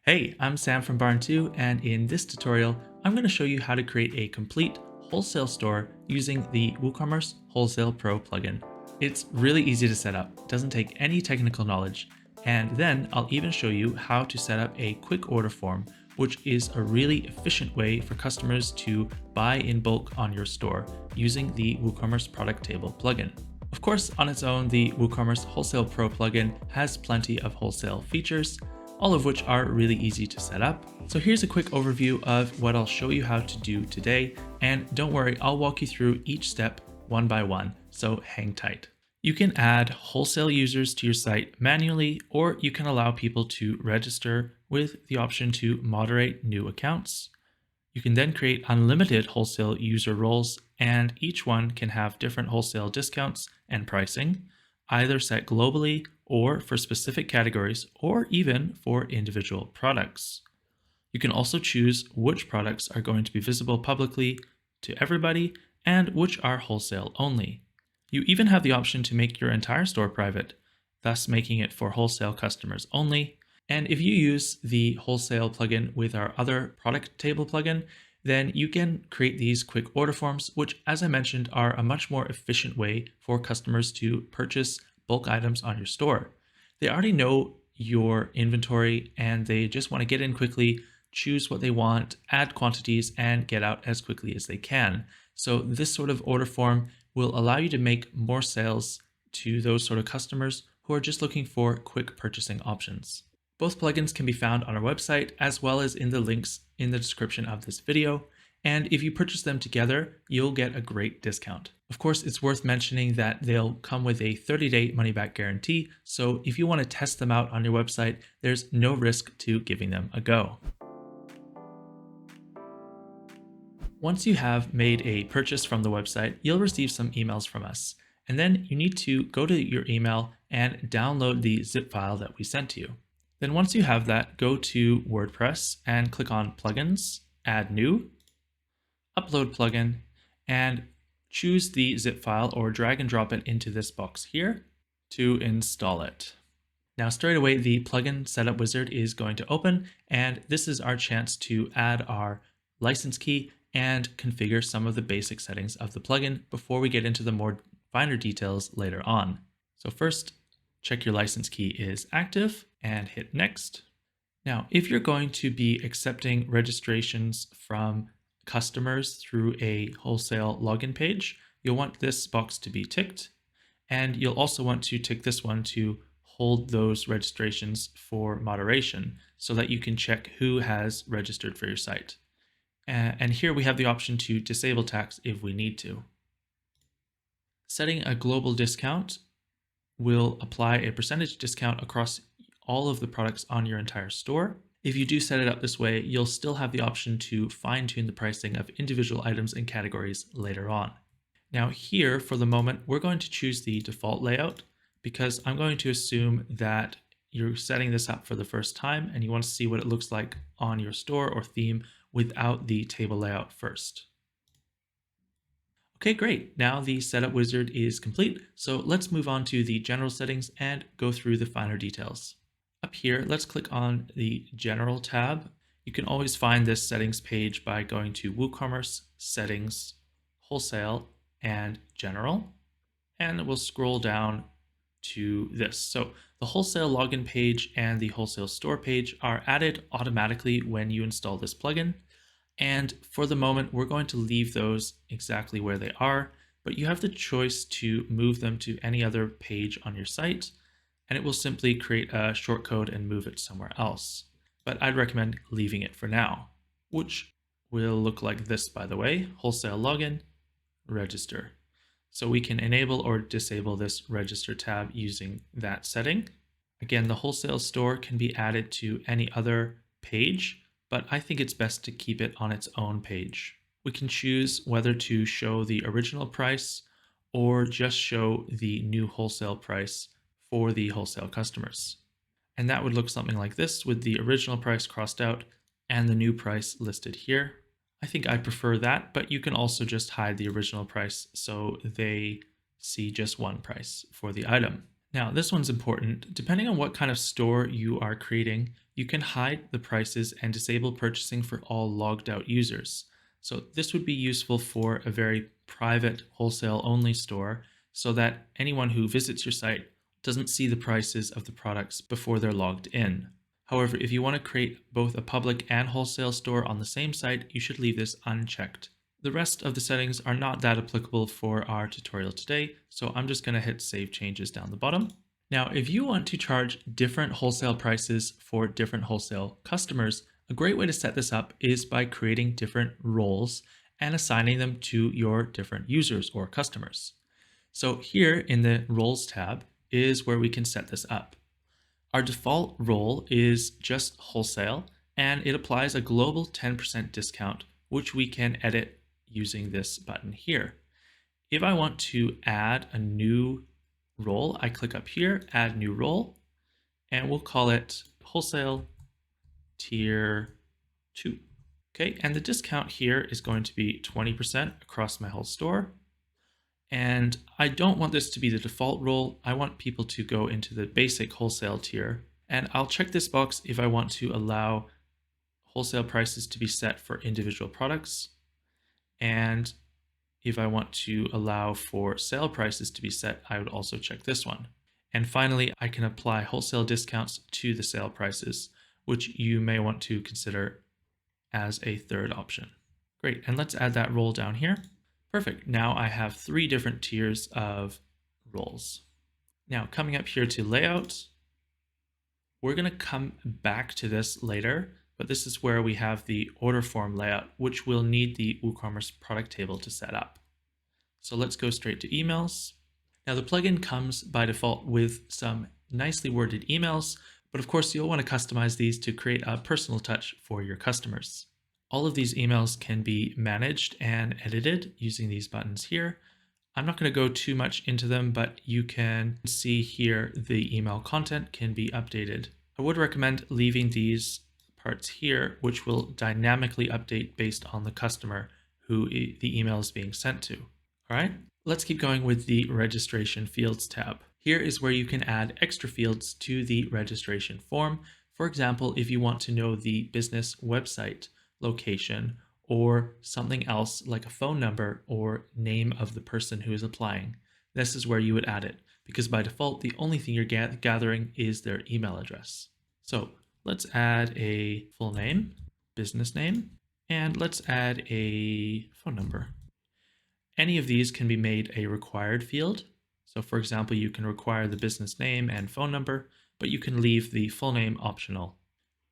Hey, I'm Sam from Barn2, and in this tutorial, I'm going to show you how to create a complete wholesale store using the WooCommerce Wholesale Pro plugin. It's really easy to set up, doesn't take any technical knowledge, and then I'll even show you how to set up a quick order form, which is a really efficient way for customers to buy in bulk on your store using the WooCommerce Product Table plugin. Of course, on its own, the WooCommerce Wholesale Pro plugin has plenty of wholesale features, all of which are really easy to set up. So here's a quick overview of what I'll show you how to do today. And don't worry, I'll walk you through each step one by one, so hang tight. You can add wholesale users to your site manually, or you can allow people to register with the option to moderate new accounts. You can then create unlimited wholesale user roles, and each one can have different wholesale discounts and pricing, either set globally or for specific categories, or even for individual products. You can also choose which products are going to be visible publicly to everybody and which are wholesale only. You even have the option to make your entire store private, thus making it for wholesale customers only. And if you use the wholesale plugin with our other product table plugin, then you can create these quick order forms, which, as I mentioned, are a much more efficient way for customers to purchase bulk items on your store. They already know your inventory and they just want to get in quickly, choose what they want, add quantities, and get out as quickly as they can. So this sort of order form will allow you to make more sales to those sort of customers who are just looking for quick purchasing options. Both plugins can be found on our website as well as in the links in the description of this video. And if you purchase them together, you'll get a great discount. Of course, it's worth mentioning that they'll come with a 30-day money-back guarantee. So if you want to test them out on your website, there's no risk to giving them a go. Once you have made a purchase from the website, you'll receive some emails from us. And then you need to go to your email and download the zip file that we sent to you. Then once you have that, go to WordPress and click on Plugins, Add New, Upload Plugin, and choose the zip file or drag and drop it into this box here to install it. Now straight away, the plugin setup wizard is going to open, and this is our chance to add our license key and configure some of the basic settings of the plugin before we get into the more finer details later on. So first, check your license key is active and hit next. Now, if you're going to be accepting registrations from customers through a wholesale login page, you'll want this box to be ticked. And you'll also want to tick this one to hold those registrations for moderation so that you can check who has registered for your site. And here we have the option to disable tax if we need to. Setting a global discount will apply a percentage discount across all of the products on your entire store. If you do set it up this way, you'll still have the option to fine-tune the pricing of individual items and categories later on. Now here, for the moment, we're going to choose the default layout because I'm going to assume that you're setting this up for the first time and you want to see what it looks like on your store or theme without the table layout first. Okay, great. Now the setup wizard is complete. So let's move on to the general settings and go through the finer details. Up here, let's click on the General tab. You can always find this settings page by going to WooCommerce, Settings, Wholesale, and General. And we'll scroll down to this. So the wholesale login page and the wholesale store page are added automatically when you install this plugin. And for the moment, we're going to leave those exactly where they are, but you have the choice to move them to any other page on your site, and it will simply create a shortcode and move it somewhere else. But I'd recommend leaving it for now, which will look like this, by the way: wholesale login, register. So we can enable or disable this register tab using that setting. Again, the wholesale store can be added to any other page, but I think it's best to keep it on its own page. We can choose whether to show the original price or just show the new wholesale price for the wholesale customers. And that would look something like this, with the original price crossed out and the new price listed here. I think I prefer that, but you can also just hide the original price so they see just one price for the item. Now, this one's important. Depending on what kind of store you are creating, you can hide the prices and disable purchasing for all logged out users. So this would be useful for a very private wholesale only store so that anyone who visits your site doesn't see the prices of the products before they're logged in. However, if you want to create both a public and wholesale store on the same site, you should leave this unchecked. The rest of the settings are not that applicable for our tutorial today, so I'm just going to hit Save Changes down the bottom. Now, if you want to charge different wholesale prices for different wholesale customers, a great way to set this up is by creating different roles and assigning them to your different users or customers. So here in the Roles tab is where we can set this up. Our default role is just wholesale, and it applies a global 10% discount, which we can edit using this button here. If I want to add a new role, I click up here, add new role, and we'll call it wholesale tier 2. Okay, and the discount here is going to be 20% across my whole store. And I don't want this to be the default role. I want people to go into the basic wholesale tier. And I'll check this box if I want to allow wholesale prices to be set for individual products. And if I want to allow for sale prices to be set, I would also check this one. And finally, I can apply wholesale discounts to the sale prices, which you may want to consider as a third option. Great, and let's add that role down here. Perfect, now I have 3 different tiers of roles. Now coming up here to layout, we're gonna come back to this later, but this is where we have the order form layout, which will need the WooCommerce product table to set up. So let's go straight to emails. Now the plugin comes by default with some nicely worded emails, but of course you'll want to customize these to create a personal touch for your customers. All of these emails can be managed and edited using these buttons here. I'm not going to go too much into them, but you can see here the email content can be updated. I would recommend leaving these parts here, which will dynamically update based on the customer who the email is being sent to. All right, let's keep going with the registration fields tab. Here is where you can add extra fields to the registration form. For example, if you want to know the business website location or something else like a phone number or name of the person who is applying, this is where you would add it, because by default, the only thing you're gathering is their email address. So let's add a full name, business name, and let's add a phone number. Any of these can be made a required field. So for example, you can require the business name and phone number, but you can leave the full name optional.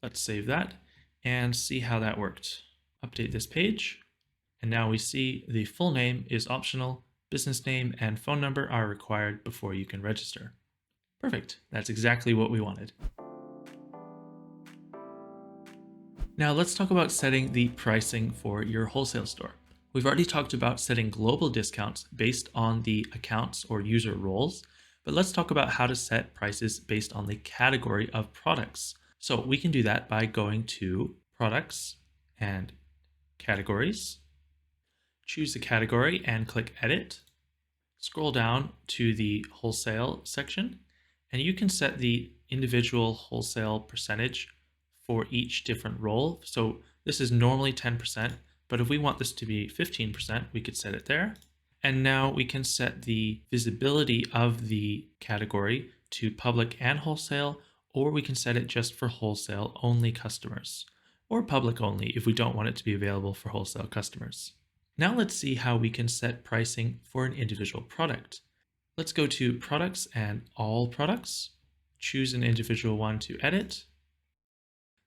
Let's save that and see how that worked. Update this page. And now we see the full name is optional, business name and phone number are required before you can register. Perfect. That's exactly what we wanted. Now let's talk about setting the pricing for your wholesale store. We've already talked about setting global discounts based on the accounts or user roles, but let's talk about how to set prices based on the category of products. So we can do that by going to Products and Categories, choose the category and click Edit, scroll down to the Wholesale section, and you can set the individual wholesale percentage for each different role. So this is normally 10%, but if we want this to be 15%, we could set it there. And now we can set the visibility of the category to public and wholesale, or we can set it just for wholesale only customers, or public only if we don't want it to be available for wholesale customers. Now let's see how we can set pricing for an individual product. Let's go to Products and All Products, choose an individual one to edit.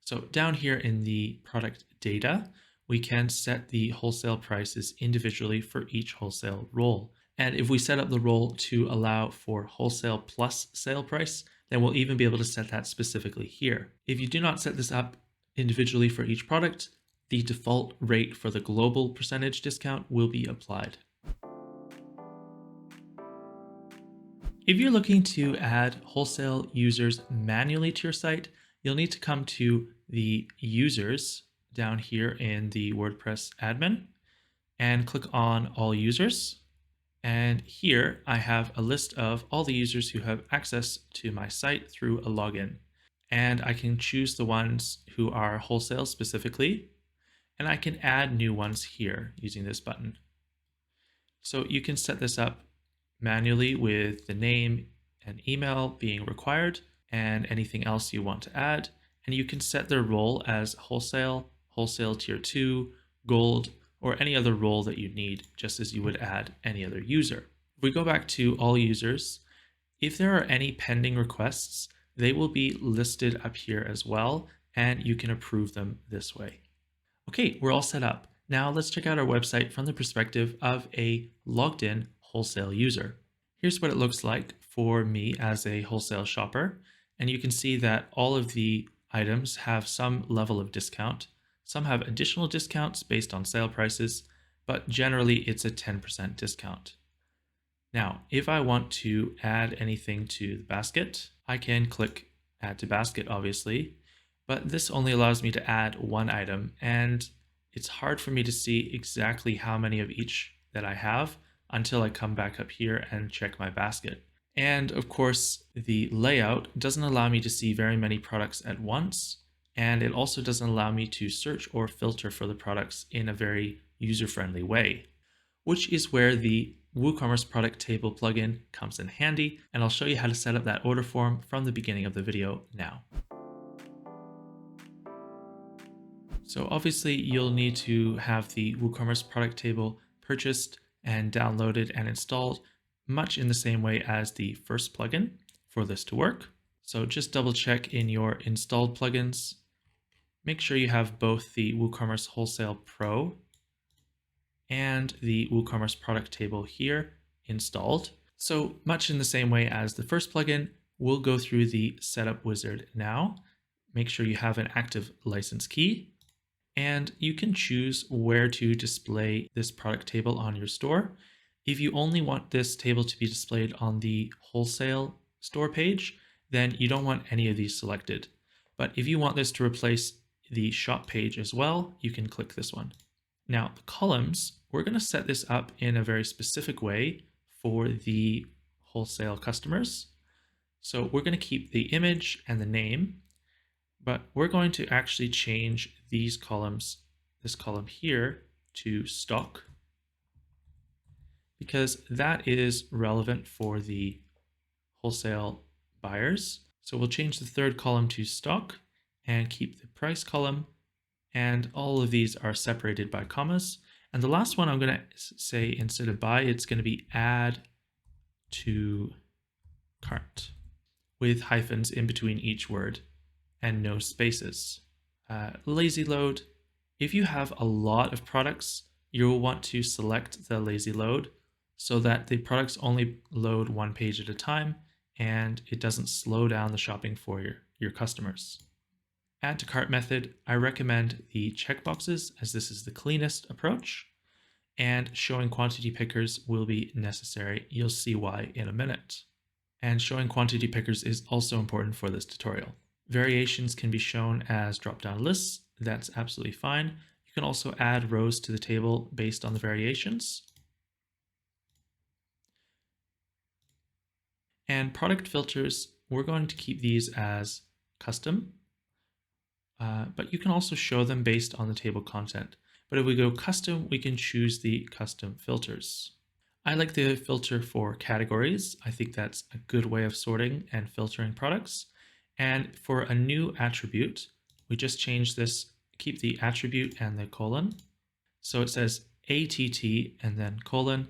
So down here in the product data, we can set the wholesale prices individually for each wholesale role. And if we set up the role to allow for wholesale plus sale price, then we'll even be able to set that specifically here. If you do not set this up individually for each product, the default rate for the global percentage discount will be applied. If you're looking to add wholesale users manually to your site, you'll need to come to the users down here in the WordPress admin and click on all users. And here I have a list of all the users who have access to my site through a login. and I can choose the ones who are wholesale specifically, and I can add new ones here using this button. So you can set this up manually with the name and email being required and anything else you want to add. And you can set their role as wholesale, wholesale tier 2, gold, or any other role that you need, just as you would add any other user. If we go back to all users, if there are any pending requests, they will be listed up here as well, and you can approve them this way. Okay, we're all set up. Now let's check out our website from the perspective of a logged in wholesale user. Here's what it looks like for me as a wholesale shopper. And you can see that all of the items have some level of discount. Some have additional discounts based on sale prices, but generally it's a 10% discount. Now, if I want to add anything to the basket, I can click Add to Basket, obviously, but this only allows me to add one item, and it's hard for me to see exactly how many of each that I have until I come back up here and check my basket. And of course, the layout doesn't allow me to see very many products at once, and it also doesn't allow me to search or filter for the products in a very user-friendly way, which is where the WooCommerce Product Table plugin comes in handy, and I'll show you how to set up that order form from the beginning of the video now. So obviously you'll need to have the WooCommerce Product Table purchased and downloaded and installed much in the same way as the first plugin for this to work. So just double check in your installed plugins. Make sure you have both the WooCommerce Wholesale Pro and the WooCommerce Product Table here installed. So much in the same way as the first plugin, we'll go through the setup wizard now. Make sure you have an active license key, and you can choose where to display this product table on your store. If you only want this table to be displayed on the wholesale store page, then you don't want any of these selected. But if you want this to replace the shop page as well, you can click this one. Now, the columns, we're going to set this up in a very specific way for the wholesale customers. So we're going to keep the image and the name, but we're going to actually change these columns, this column here, to stock, because that is relevant for the wholesale buyers. So we'll change the third column to stock and keep the price column. And all of these are separated by commas. And the last one I'm going to say, instead of buy, it's going to be add to cart with hyphens in between each word and no spaces. Lazy load. If you have a lot of products, you'll want to select the lazy load so that the products only load one page at a time and it doesn't slow down the shopping for your customers. Add to cart method, I recommend the checkboxes as this is the cleanest approach, and showing quantity pickers will be necessary. You'll see why in a minute. And showing quantity pickers is also important for this tutorial. Variations can be shown as drop-down lists. That's absolutely fine. You can also add rows to the table based on the variations. And product filters, we're going to keep these as custom, but you can also show them based on the table content. But if we go custom, we can choose the custom filters. I like the filter for categories. I think that's a good way of sorting and filtering products. And for a new attribute, we just change this, keep the attribute and the colon. So it says ATT and then colon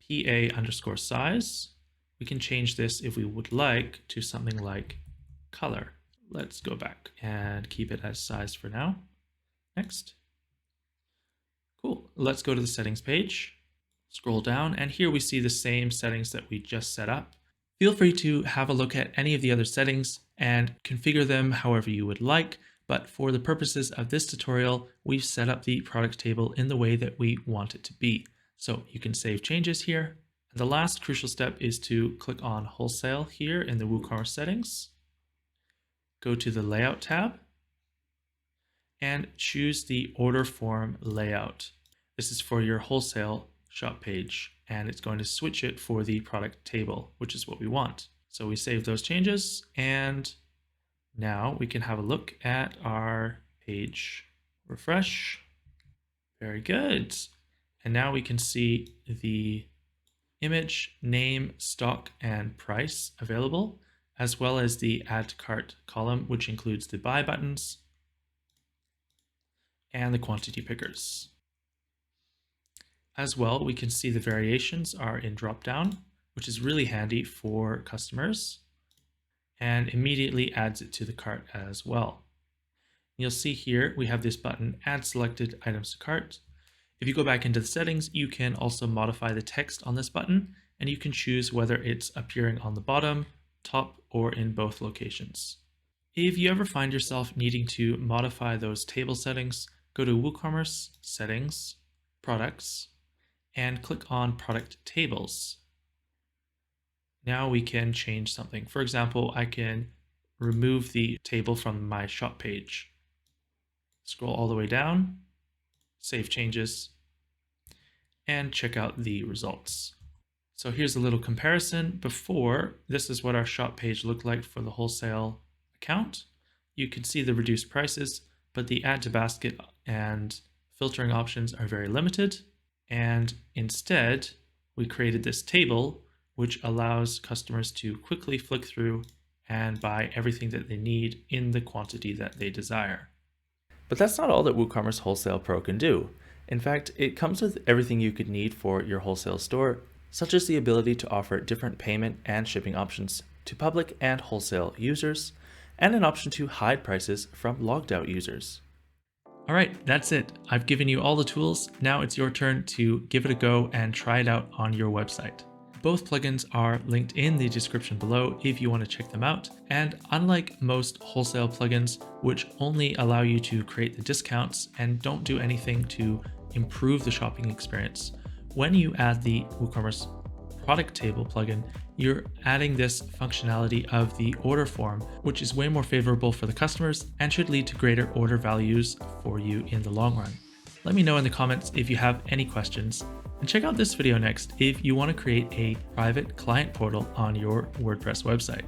PA underscore size. We can change this if we would like to something like color. Let's go back and keep it as size for now. Next. Cool. Let's go to the settings page. Scroll down, and here we see the same settings that we just set up. Feel free to have a look at any of the other settings and configure them however you would like, but for the purposes of this tutorial, we've set up the product table in the way that we want it to be. So you can save changes here. And the last crucial step is to click on Wholesale here in the WooCommerce settings. Go to the Layout tab and choose the Order Form Layout. This is for your wholesale shop page, and it's going to switch it for the product table, which is what we want. So we save those changes, and Now we can have a look at our page. Refresh. Very good. And now we can see the image, name, stock, and price available, as well as the add to cart column, which includes the buy buttons and the quantity pickers. As well, we can see the variations are in drop-down, which is really handy for customers, and immediately adds it to the cart as well. You'll see here we have this button, Add Selected Items to Cart. If you go back into the settings, you can also modify the text on this button, and you can choose whether it's appearing on the bottom, top, or in both locations. If you ever find yourself needing to modify those table settings, go to WooCommerce Settings, Products, and click on Product Tables. Now we can change something. For example, I can remove the table from my shop page. Scroll all the way down, save changes, and check out the results. So here's a little comparison. Before, this is what our shop page looked like for the wholesale account. You can see the reduced prices, but the add to basket and filtering options are very limited. And instead, we created this table, which allows customers to quickly flick through and buy everything that they need in the quantity that they desire. But that's not all that WooCommerce Wholesale Pro can do. In fact, it comes with everything you could need for your wholesale store, such as the ability to offer different payment and shipping options to public and wholesale users, and an option to hide prices from logged out users. All right, that's it. I've given you all the tools. Now it's your turn to give it a go and try it out on your website. Both plugins are linked in the description below if you want to check them out. And unlike most wholesale plugins, which only allow you to create the discounts and don't do anything to improve the shopping experience, when you add the WooCommerce Product Table plugin, you're adding this functionality of the order form, which is way more favorable for the customers and should lead to greater order values for you in the long run. Let me know in the comments if you have any questions. And check out this video next if you want to create a private client portal on your WordPress website.